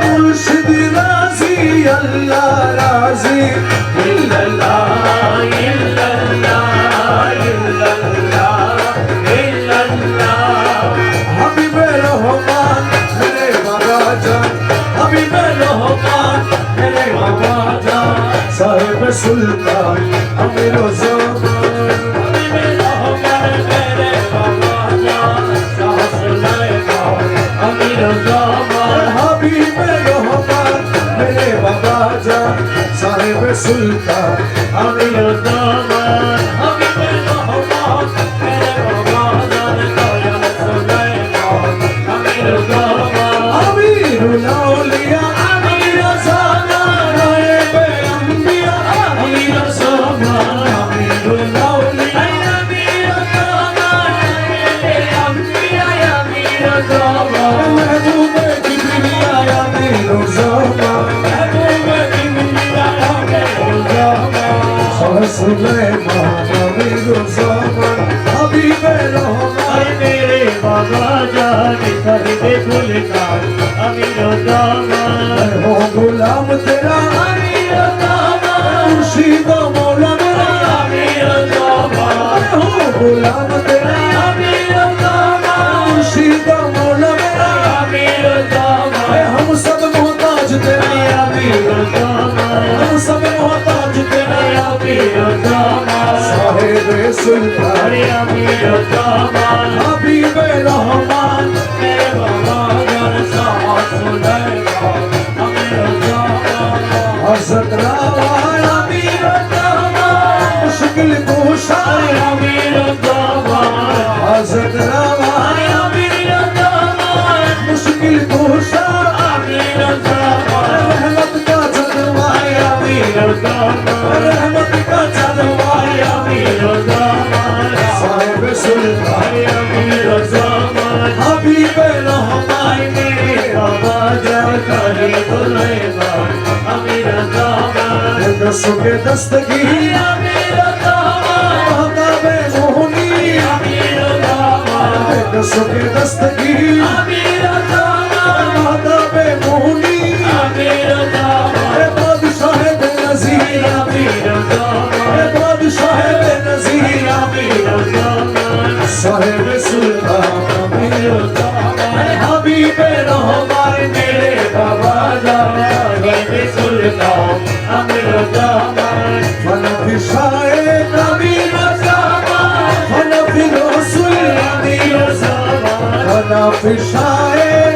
মুর্শিদ রাজি আল্লাহ রাজি ইল্লাল্লাহ ইল্লাল্লাহ ইল্লাল্লাহ ইল্লাল্লাহ হাবিবে রহমান মেরে বাবা জান হাবিবে রহমান মেরে বাবা জান সাহেব সুলতান আমির জামান হাবিবে রহমান মেরে বাবা জান শাহ সুলাইমান আমির জামান হাবিবে রহমান মেরে বাবা জান সাহেব সুলতান আমির জামান হাবিবে রহমান মেরে বাবা জান শাহ সুলাইমান আমির জামান আমিরুল আউলিয়া আমির জামান নায়েবে আম্বিয়া আমির জামান আমিরুল আউলিয়া আমির জামান নায়েবে আম্বিয়া আমির জামান মেহবুবে কিবরিয়া আমির জামান মেহবুবে কিবরিয়া আমির জামান শাহ সুলাইমান আমির জামান হাবিবে রহমান মেরে বাবা জান সাহেবে সুলতান আমির জামান हो गुलाम तेरा आमीर जामान मुर्शिद मौला मेरा आमीर जामान हो गुलाम तेरा आमीर जामान मुर्शिद मौला मेरा आमीर जामान हम सब मोहताज तेरे आमीर जामान हम सब मोहताज तेरे आमीर जामान साहिब सुल्तान आमीर जामान हबीबे रहमान मेरे बाबा जान शाह सुलैमान हज़रत रावान अमीर जामान मुश्किल कुशा अमीर जामान हज़रत रावान अमीर जामान मुश्किल कुशा अमीर जामान रहमत का चलवाए अमीर जामान रहमत का चलवाए अमीर जामान साहिब सुल्तान अमीर जामान हबीबे रहमान मेरे बाबा जान सुलैमान अमीर जामान दस्तों के दस्तगीर अमीर जामान महताबे मोहनी अमीर जामान दस्तों के दस्तगीर अमीर जामान महताबे मोहनी अमीर जामान बादशाह बेनज़ीर अमीर जामान बादशाह बेनज़ीर अमीर जामान साहिब सुल्तान अमीर जामान हबीबे रहमान मेरे बाबा जान सुल्तान अमीर जामान फनफी शायर अमीर जामान फनफी रसूल अमीर जामान फनफी शायर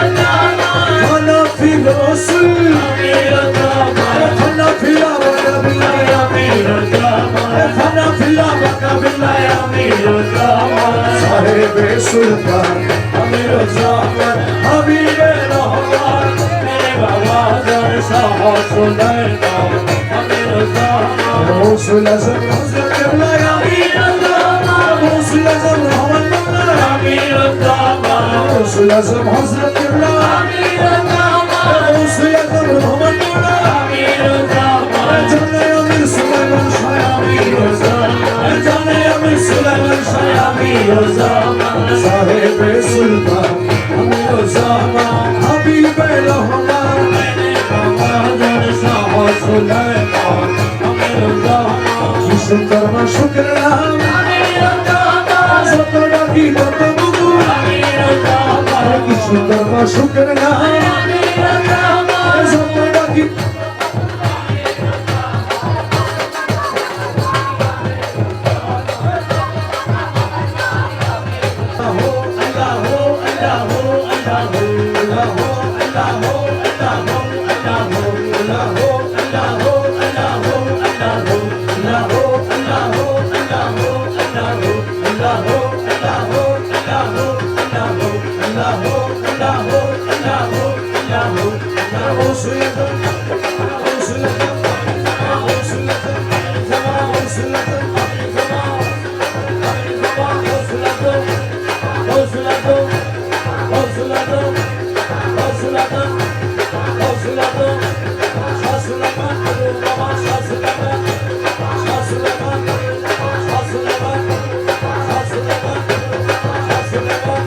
अमीर जामान फनफी रसूल अमीर जामान फनफी लावकबिल्लाह अमीर जामान फनफी लावकबिल्लाह अमीर जामान साहिब सुल्तान अमीर जामान हबीबे रहमान बाबा जान शाह सुलैमान अमीर जामान गौसुल आज़म हज़रत क़िबला अमीर जामान गौसुल आज़म मोहम्मद मौला अमीर जामान गौसुल आज़म हज़रत क़िबला अमीर जामान गौसुल आज़म मोहम्मद मौला अमीर जामान जाने अमीर सुलैमान शाह अमीर जामान जाने अमीर सुलैमान शाह अमीर जामान साहिब सुल्तान अमीर जामान हबीबे रहमान सुलैमान अमीर जामान शुक्र व शुक्र नाम अमीर जामान सतरा की बतबू अमीर जामान शुक्र व शुक्र नाम अमीर जामान सतरा की Shah Sulaiman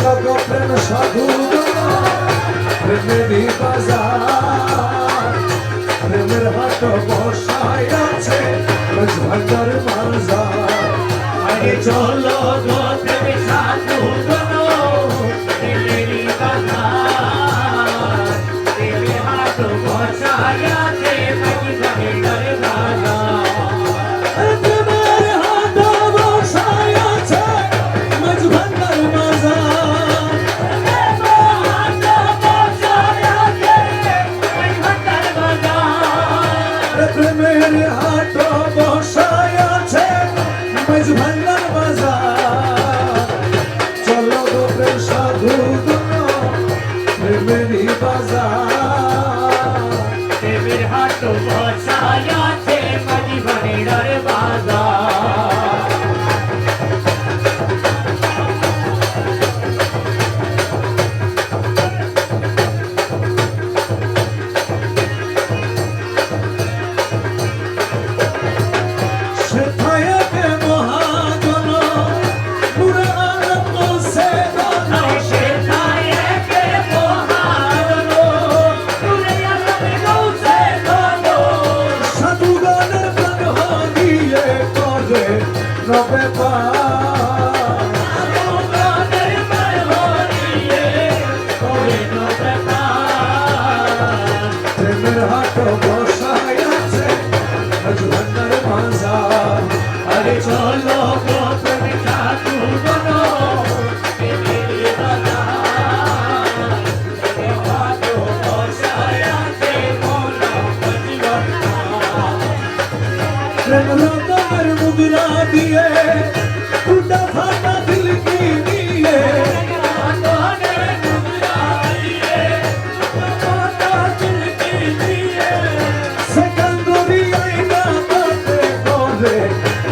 গো প্রেম সাধু প্রেমেরই বাজার প্রেমের হাট বসায় আছে ভান্ডার বাজার আরে চলো গো প্রেম সাধু প্রেমেরই বাজার প্রেমের হাট বসায় আছে ভান্ডার বাজার প্রেমের হাট বসায় আছে ভান্ডার বাজার প্রেমের হাট বসায় আছে ভান্ডার বাজার চলো গো প্রেম সাধু প্রেমেরই বাজার প্রেমের হাট বসায় আছে ভান্ডার বাজার সেথায় কে মহাজন পুরা আনন্দ সে সাধুগণের প্রাণ হারিয়ে করে নবে প্রেমের হাট বসায় আছে ভান্ডার বাজার আরে চলো গো প্রেম সাধু বনো প্রেমের বাজার প্রেমের হাট বসায় আছে মোলা জীবন প্রেম রতনের মুদ্রা দিয়ে টুটা ফাটা দিল কি নিয়ে সেকান্দরি আইনা কাটে করে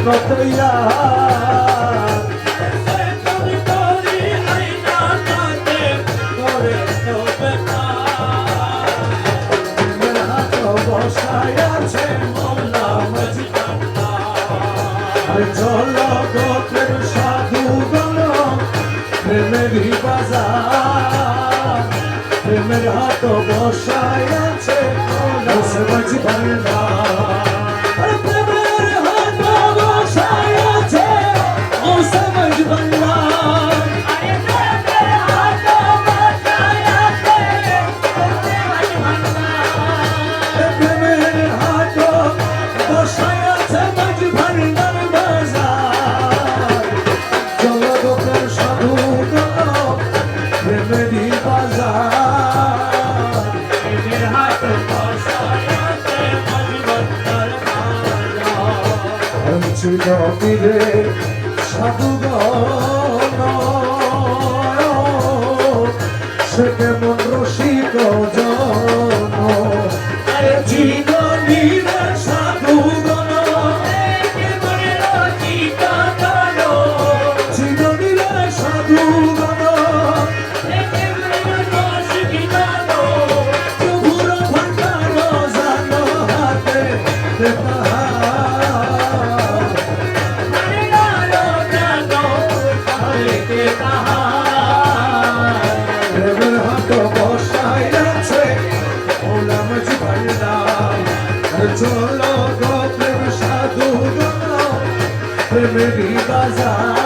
নতইয়া প্রেমের হাট বসায় আছে মৌলা আরে চলো গো প্রেম সাধু গণ প্রেমেরই বাজার প্রেমের হাট বসায় আছে ভান্ডার আরে প্রেমের হাট বসায় আছে ও সমাজ ভান্ডার প্রেমের হাট বসায় আছে মাঝ ভান্ডার বাজার চলো গো প্রেম সাধু গণ প্রেমেরই বাজার প্রেমের হাট বসায় আছে ভান্ডার বাজার ছিল তীরে সাধুগণ সে কেমন রসিক জন ছিল নীরে সাধুগণ ছিল নীরে সাধুগণ প্রভুর ভান্ডার জানো হাতে প্রেমের হাট বসায় আছে ওলাম ভান্ডার চলো গো প্রেম সাধু প্রেমেরই বাজার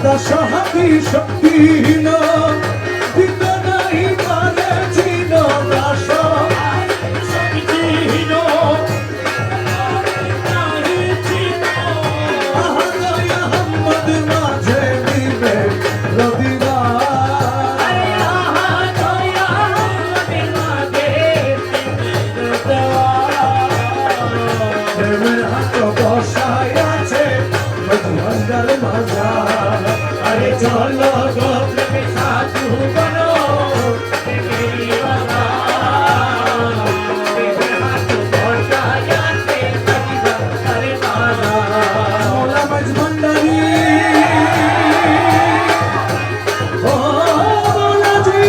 দশ হাতি শক্তিহীন দিত নাই পারে চিন দাস আহাদয় আহম্মদ মাঝে নিবে রবিবার প্রেমের হাট বসায় আছে ভান্ডার বাজার আরে চলো গো প্রেম সাধু বনো প্রেমেরই বাজার প্রেমের হাট বসায় আছে ভান্ডার বাজার মৌলা মাঝ ভান্ডারি ও মৌলাজি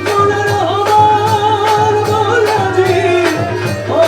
মৌলা রহমান মৌলাজি ও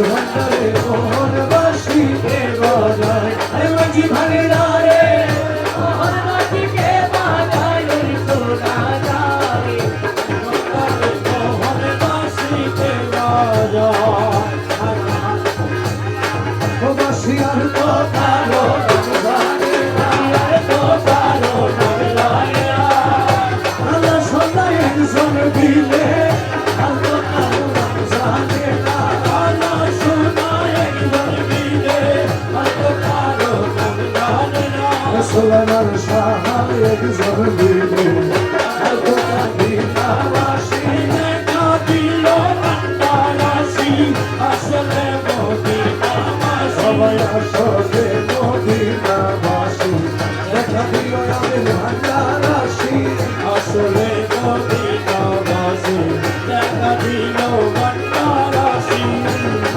ভান্ডারে মোহন বাসি কে বাজায় আরে মাঝি ভাগেরা রে মোহন বাসি কে বাজায় ওই সোনা যায় মোহন বাসি কে বাজায় ও বাসি আর তো কারো জানে না আর তো কারো নাম লাগে না আল্লাহ সদাই একজন দিলে আর তো কারো নাম জানে না আল্লাহ সোনা একজন মিলে আর তো কারো নাম জানে না সোলার সাহায় একজন দিলে আর তো কাদিনা বাসি দেখা দিল কান্দারাসি আসলে মদিনা মাসি সবাই আসলে মদিনা বাসি দেখা দিল আমি ভান্ডারাসি আসলে মদিনা মাসি দেখা দিল কান্দারাসি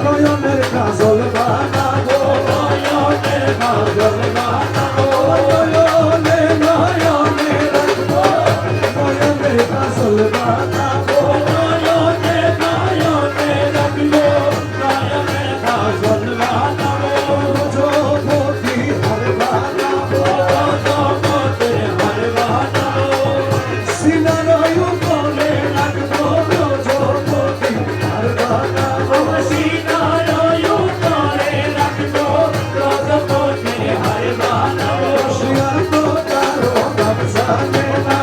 নয়নের কাজল বানাবো নয়নে কাজল বানাবো নয়নে নয়নে রাখবো নয়নের কাজল বানাবো নয়নে নয়নে রাখবো নয়নে কাজল বানাবো জগতি হার বানাবো জগতে হার বানাবো সিনারয় উপরে রাখবো জগতি হার বানাবো শিয়ার তো কারো নাম জানে না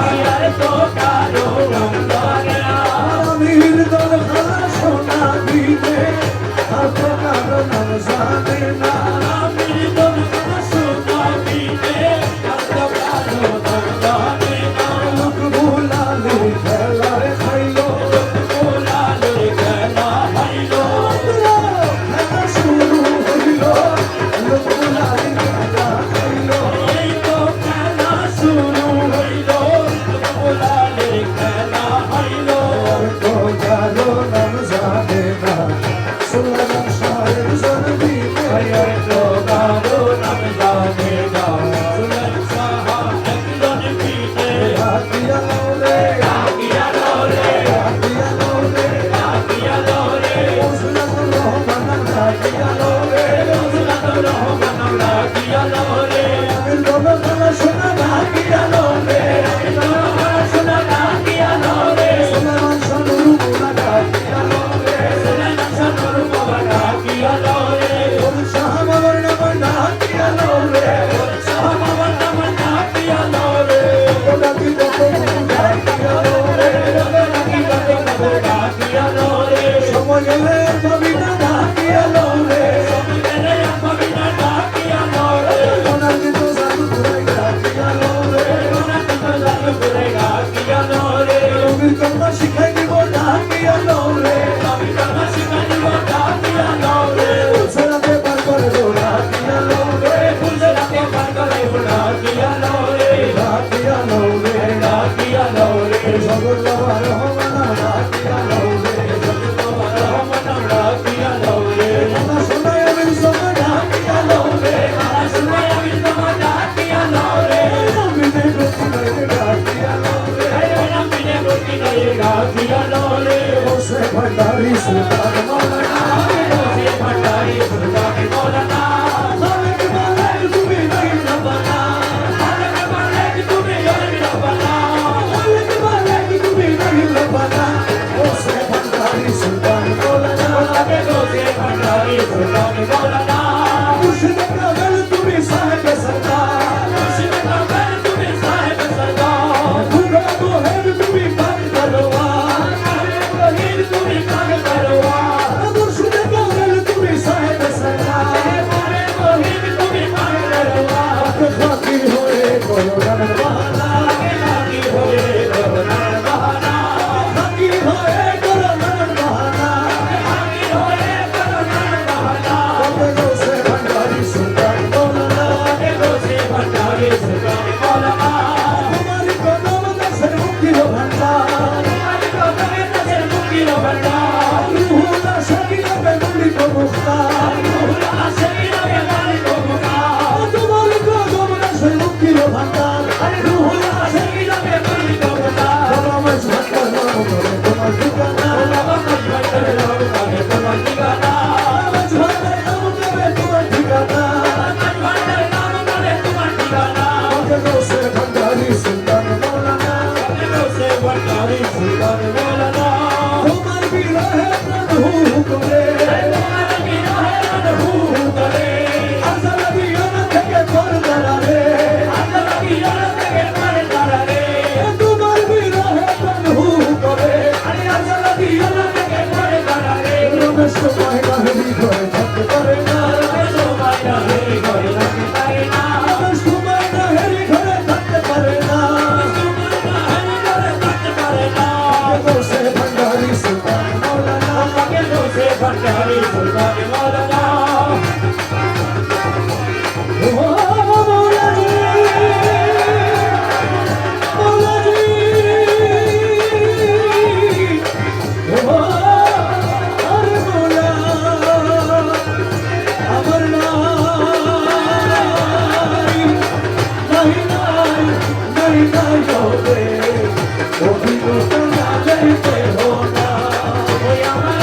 আমির দরখার সোনা দিলে আর তো কারো নাম জানে না লোক ভুলালে খেলায় খাইলো খেলা শুরু হইল লোক ভুলালে খেলা খাইলো আর তো কারো নাম জানে না সোলার সাহেব জন দিলে রাতিয়া লৌলে রাতিয়া লৌলে ওসলাত রহমান রাতিয়া লৌলে আমির দরখার সোনা রাতিয়া লৌলে সোলার শানুর মুনা রাতিয়া লৌলে ওর শাহবাবার নাম রাতিয়া লৌলে ওটা কি কত রাতিয়া লৌলে সময় গেলে পাবি না রাতিয়া লৌলে ওনার কিন্তু জাদু পুরাই রাতিয়া লৌলে রবির কন্যা শিখাই দিব রাতিয়া লৌলে ছেড়াতে পার করে দো রাতিয়া লৌলে রাতিয়া লৌলে জগৎ বাবা রহমানা রাতিয়া লৌলে না শোনায় আমি সময় রাতিয়া লৌলে নবীনে গতি রাতিয়া লৌলে ওসে ভান্ডারি সুলতান মৌলানা মালিক মালিক তুমি নাই রব্বানা মালিক মালিক তুমি নাই রব্বানা ওসে ভান্ডারি সুলতান মৌলানা মুর্শিদ কামেল তুমি সাহেব সরদার ভুরা গোহের তুমি পাক তলোয়ার মুর্শিদ কামেল তুমি সাহেব সরদার খাকি হয়ে করোনার বাহানা খাকি হয়ে করোনার বাহানা কবে গোসে ভান্ডারি সুলতান মৌলানা তোমারি কদম দাসের মুক্তির ভান্ডার রুহুল্লাহ শাকিলা বেগুলি কো মুখতার তোমারি কদম দাসের মুক্তির ভান্ডার রুহুল্লাহ শাকিলা বেগুলি কো মুখতার বাবা মজহর করো তোমার ঠিকানা সময় না হৃদয় থাকতে পারে না সময় না হেরি ঘরে থাকতে পারে না সময় না হৃদয় থাকতে পারে না সময় না হেরি ঘরে থাকতে পারে না দোষে ভান্ডারি সুলতান মৌলানা আগে দোষে ভান্ডারি সুলতান মৌলানা ও মৌলাজি মৌলাজি ও আরে মৌলা আমার নাই হবে অভিজ্ঞতা না যাইতে হোনা ওই আমার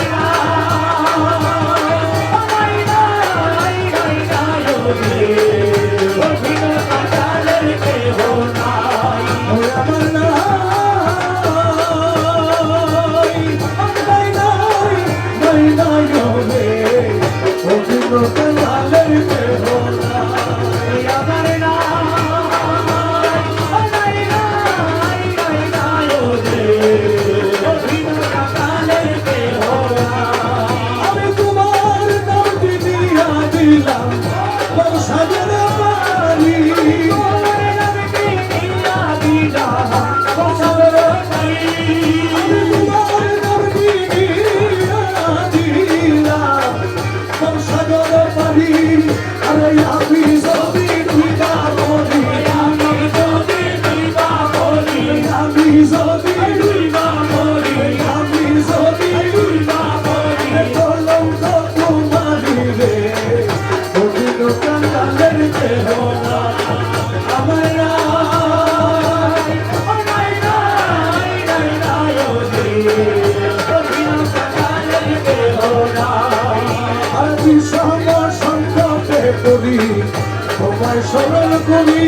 তোমায় স্মরণ করি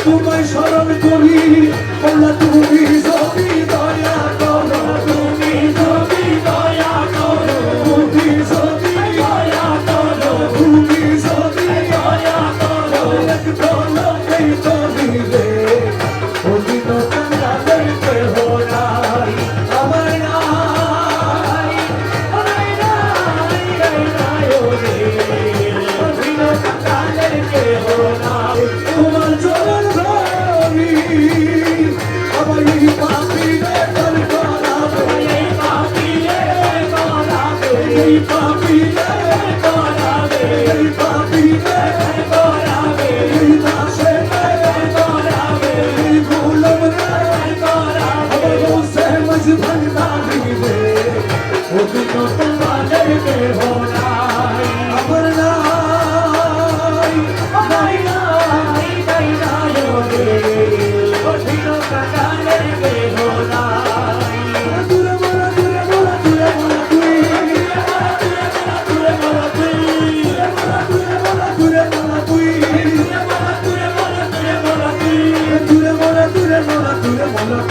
তোমায় স্মরণ করি বললা তুমি যদি দয়া করো তুমি যদি দয়া করো তুমি যদি দয়া করো তুমি যদি দয়া করো এক দলকেই তো দিলে অধীনতা যাইতে হোনাই আমার নাই তোমার চরণ ধরি আমার এই পাপিরে দল করাবে এই পাপিরে এই পাপিরে এই দাসে এই গুলাম রে আমার বসে মজবন দাবিলে অধীনতা যাইতে হোনাই আমার দূরে মোরা দূরে মোরা দূরে মোরা তুই দূরে মোরা দূরে মোরা তুই দূরে মোরা দূরে মোরা দূরে মোরা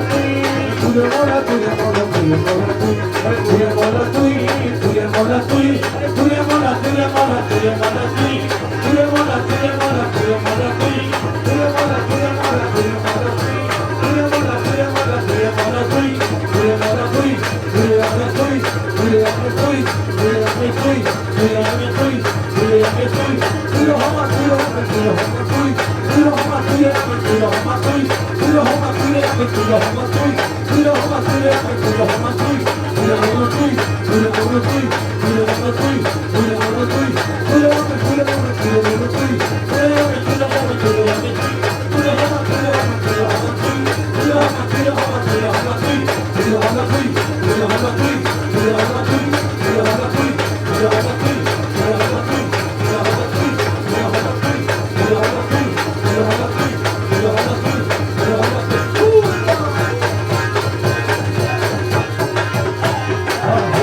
তুই দূরে মোরা দূরে মোরা দূরে মোরা তুই দূরে মোরা তুই দূরে মোরা তুই দূরে মোরা দূরে মোরা দূরে মোরা তুই দূরে মোরা দূরে মোরা দূরে মোরা তুই দূরে মোরা দূরে মোরা দূরে মোরা তুই দূরে মোরা দূরে মোরা দূরে মোরা তুই দূরে মোরা তুই দূরে আমি তুই দূরে আমি তুই দূরে আমি তুই দূরে আমি তুই দূরে আমি তুই দূরে হমা দূরে আমি দূরে হমা তুই দূরে হমা দূরে আমি দূরে হমা তুই দূরে হমা দূরে আমি দূরে হমা তুই দূরে হমা দূরে আমি দূরে হমা তুই দূরে হমা তুই দূরে হমা তুই দূরে হমা তুই দূরে হমা তুই দূরে হমা দূরে হমা দূরে হমা তুই দূরে আমি দূরে হমা দূরে আমি তুই দূরে হমা দূরে আমি দূরে হমা তুই দূরে হমা দূরে হমা দূরে হমা তুই দূরে হমা তুই দূরে হমা তুই দূরে হমা তুই দূরে হমা তুই দূরে হমা তুই দূরে হমা তুই দূরে হমা তুই দূরে হমা তুই দূরে হমা তুই দূরে হমা তুই দূরে হমা তুই দূরে হমা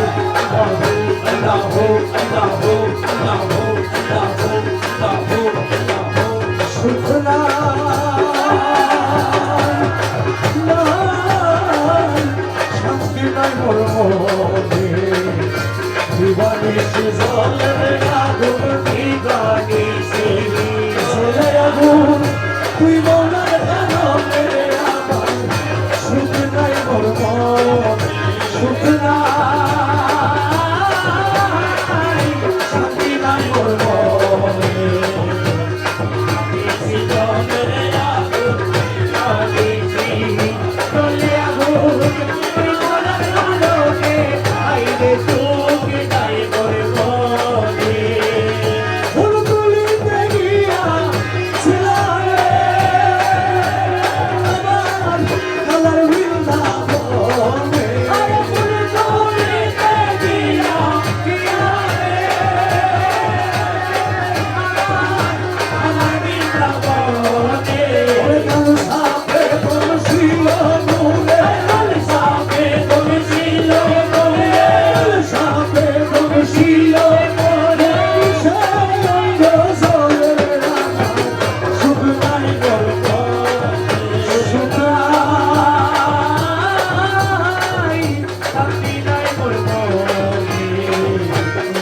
শান্তি নাই মোর মনে দিবানিশি জ্বলে আগুন দিবানিশি জ্বলে আগুন তুই মনের কারণে আমার সুখ নাই মোর মনে সুখ নাই শান্তি নাই মোর মনে দিবানিশি জ্বলে আগুন দিবানিশি জ্বলে আগুন তুই মনের কারণে আইরে সুখ নাই মোর মনে ফুল তুলিতে গিয়া ছিলারে আমার কালার বৃন্দাবনে আরে ফুল তুলিতে গিয়া গিয়ারে আমার বৃন্দাবনে ওরে কাল সাপে তোর ছিল মনে লাল সাপে তুমি ছিল মনে কাল সাপে তোর ছিল মনে সেই অঙ্গ জ্বলে আমার সুখ নাই মোর মনে সুখ নাই শান্তি নাই মোর মনে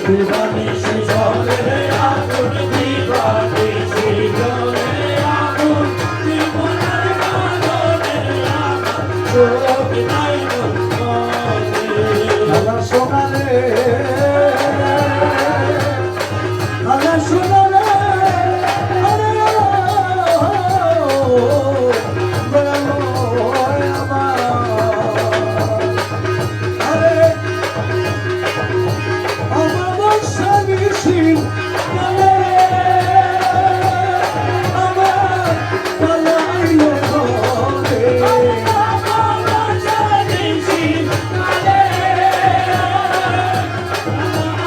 দিবানিশি জ্বলে আগুন দিবানিশি জ্বলে আগুন জীবনের কারণে আমার চোখ নাই মোর মনে কালা সোনারে কালা সোনারে আরে আরে আমার বর্ষা নিশিন কালে আমার কালাইলে ঘরে আমার জানিছি কালে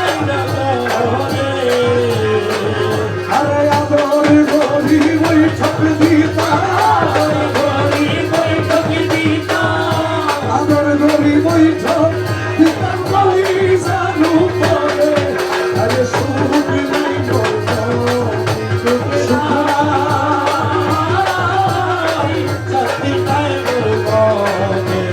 আইনা করে আরে আদর গরি ওই ঠক দিতা গরি বৈঠক দিতা আদর গরি ওই ঠক দিতা বলি জানু পরে আরে সুখ নাই মোর মনে সুখ নাই শান্তি নাই মোর মনে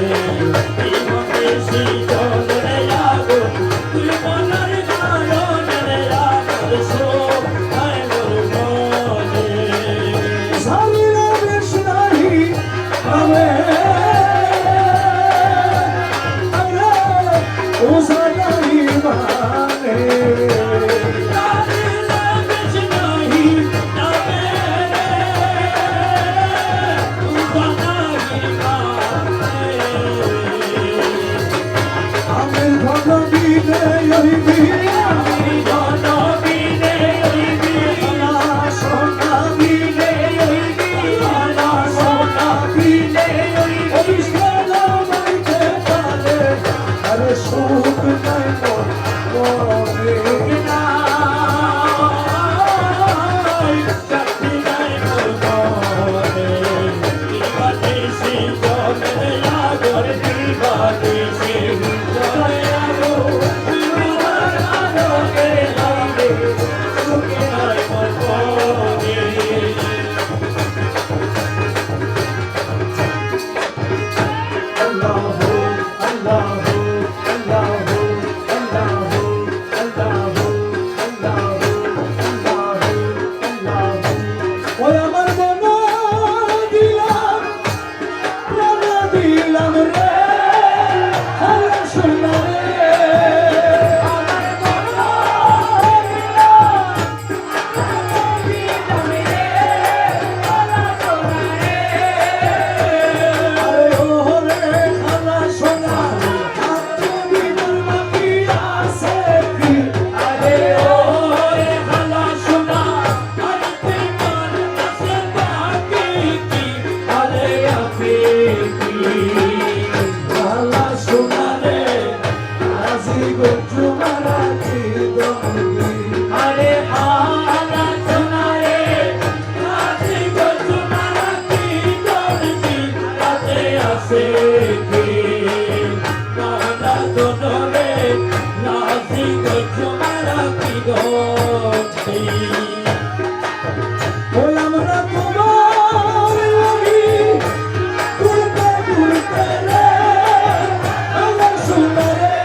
দিবানিশি জ্বলে আগুন তুই মনের কারণে আমার সুখ নাই মোর মনে সামিরা বেশ নাহি আমি আরে ও সানাই মানে আমি ঘন দিলে ওই বিয়া সোনা দিলে ওই বিয়া সোনা দিলে ওই অভিষেক মাইতে পারে আরে সুখ নাই মোর মনে আল্লাহু আল্লাহু আল্লাহু আল্লাহু আল্লাহু আল্লাহু আল্লাহু ওই আমার মন দিলাম প্রাণ দিলাম রে আল্লাহ সোনা রে আমার মন দিলাম আরে ও রে আল্লাহ সোনা তুমি বাকি আছে কি আল্লাহ সোনা রে আজি গো তোমার কি দমনি আরে আলা সোনারে রাজি গো তোমারা কি করছি রাতে আসে কি কানা দোনরে রাজি গো তোমারা কি করছি ওই আমরা তোমার লাগি ঘুরতে ঘুরতে রে আল্লাহ সোনা রে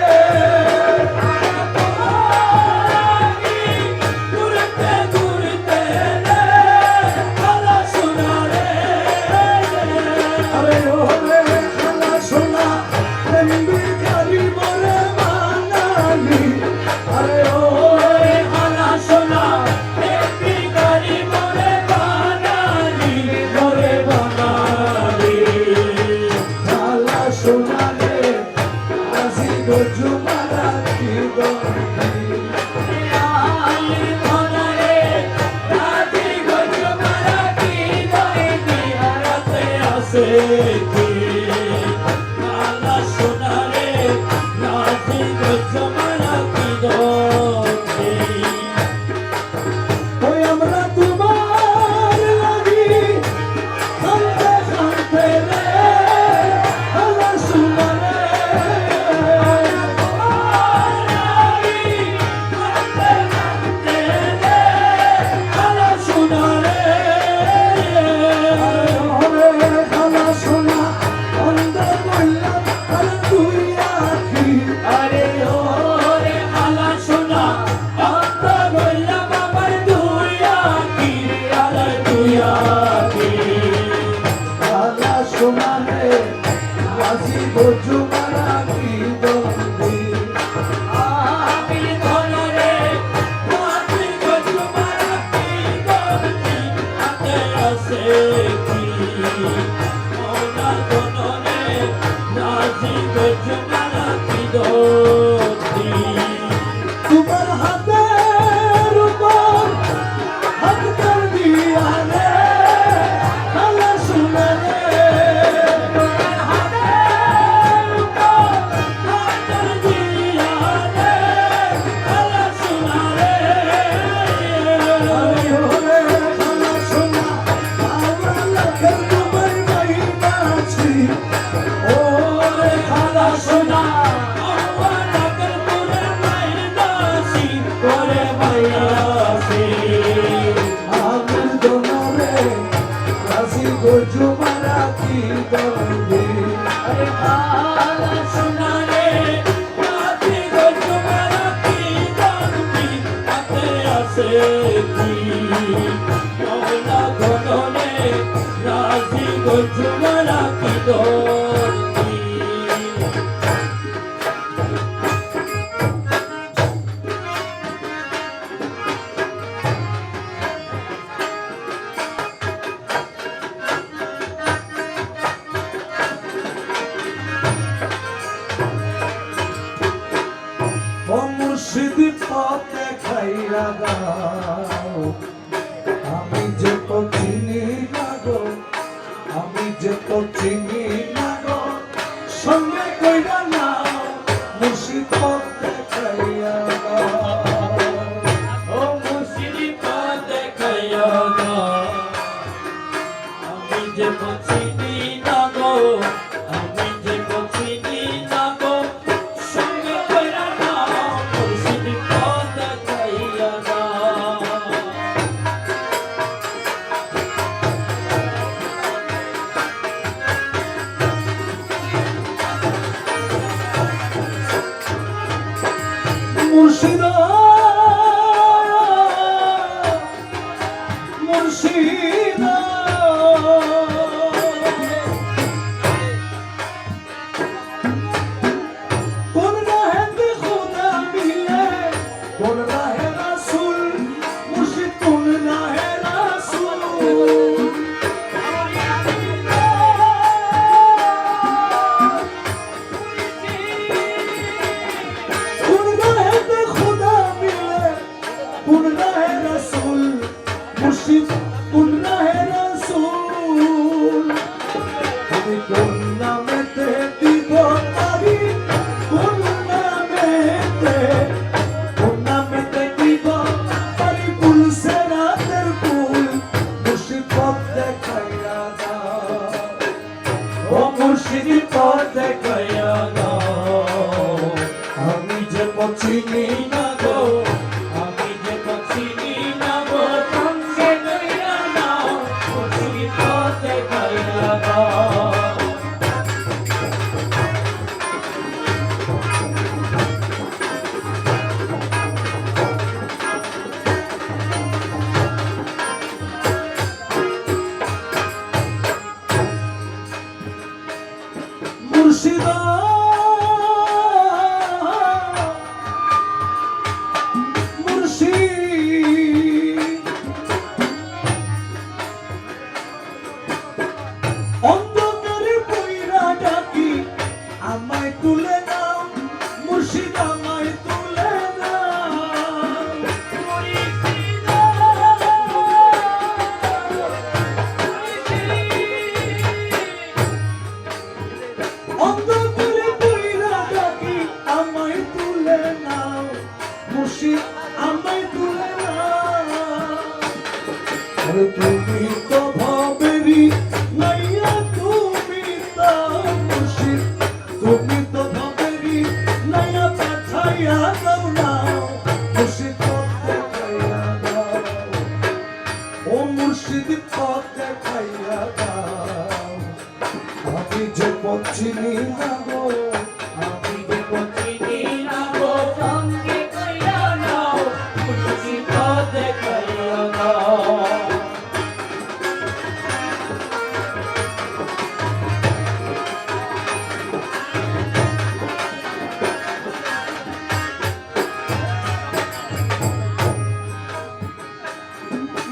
করে মাইয়া আছে আমার দোনারে রাজি গজু মারা কি দরদি আরে কালা সোনারে রাজি গো তোমারা কি জানবি হাতে আছে কি মৌলা গগনে রাজি গো তোমারা কি দরদি ও মুর্শিদ পথ দেখাইয়া দাও আমি যে তো চিনি না গো আমি যে তো চিনি না গো সঙ্গে কইরা নাও মুর্শিদ পথ দেখাইয়া দাও ও মুর্শিদি পথ দেখাইয়া দাও আমি যে চিনি না গো আমি যে চিনি না গো সঙ্গে কইরা নাও মুর্শিদি পথ দেখাইয়া দাও মুর্শিদা মুর্শিদা কোন রাহে খুদা মিলে কোন রাহে রাসূল মুর্শিদ কোন রাহে রাসূল কোন রাহে খুদা মিলে কোন রাহে রাসূল মুর্শিদ কোন রাহে রাসূল আমি কোন নামেতে দিব পারি কোন নামেতে দিব পারি ফুল সেরাতের ফুল মুর্শিদ পথ দেখাইয়া দাও ও মুর্শিদি পথ দেখাইয়া দাও আমি যে পচিনি না গো আমি যে চিনি না গো সঙ্গে কইরা নাও মুর্শিদি পথ দেখাইয়া দাও মুর্শিদা মুর্শিদ অন্ধকারে পইরা ডাকি আমায় তুলে নাও মুর্শিদ আমায় তুলে নাও অন্ধকারে পইরা ডাকি আমায় তুলে নাও মুর্শিদ আমায় তুলে নাও আরে তুমি তো ভাবেরি নাইয়া তুমি তো মুর্শিদ তুমি তো ভাবেরি নাইয়া পাঠাইয়া দাও না মুর্শিদ পথ দেখাইয়া দাও ও মুর্শিদ পথ দেখাইয়া দাও আমি যে পথ চিনি না গো আমি যে চিনি না গো সঙ্গে কইরা নাও মুর্শিদি পথ দেখাইয়া দাও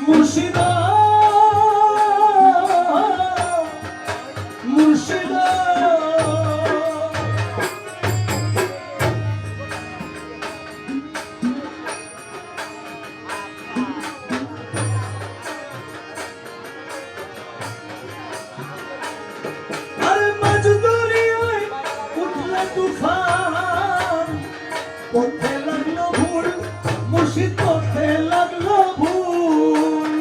মুর্শিদা মুর্শিদা আরে মাঝ দরিয়ায় উঠলে তুফান পথে লাগলো ভুল মুর্শিদ পথে লাগলো ভুল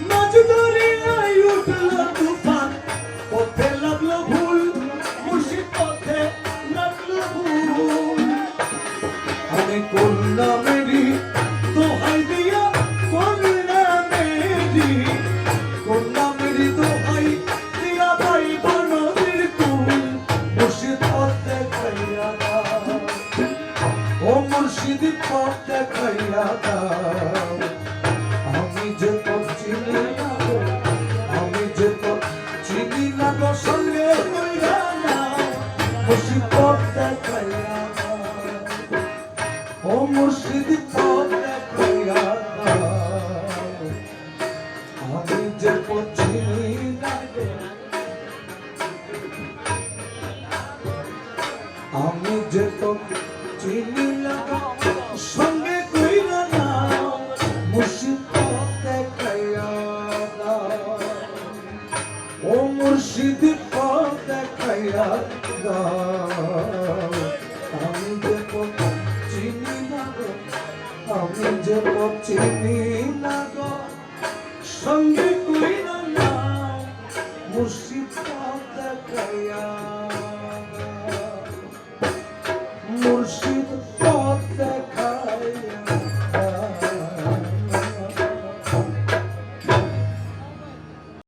মাঝ দরিয়ায় উঠলো তুফান পথে মুর্শিদ পথ দেখাইয়া দাও আমি যে পথ চিনি না গো আমি যে পথ চিনি না গো সঙ্গে কইরা নাও মুর্শিদ পথ দেখাইয়া দাও ও মুর্শিদ পথ দেখাইয়া দাও আমি যে পথ চিনি না গো আমি যে পথ চিনি না গো সঙ্গে কইরা নাও মুর্শিদ পথ দেখাইয়া দাও ও মুর্শিদ পথ দেখাইয়া দাও আমি যে পথ চিনি না গো আমি যে পথ চিনি না গো সঙ্গে কইরা নাও মুর্শিদ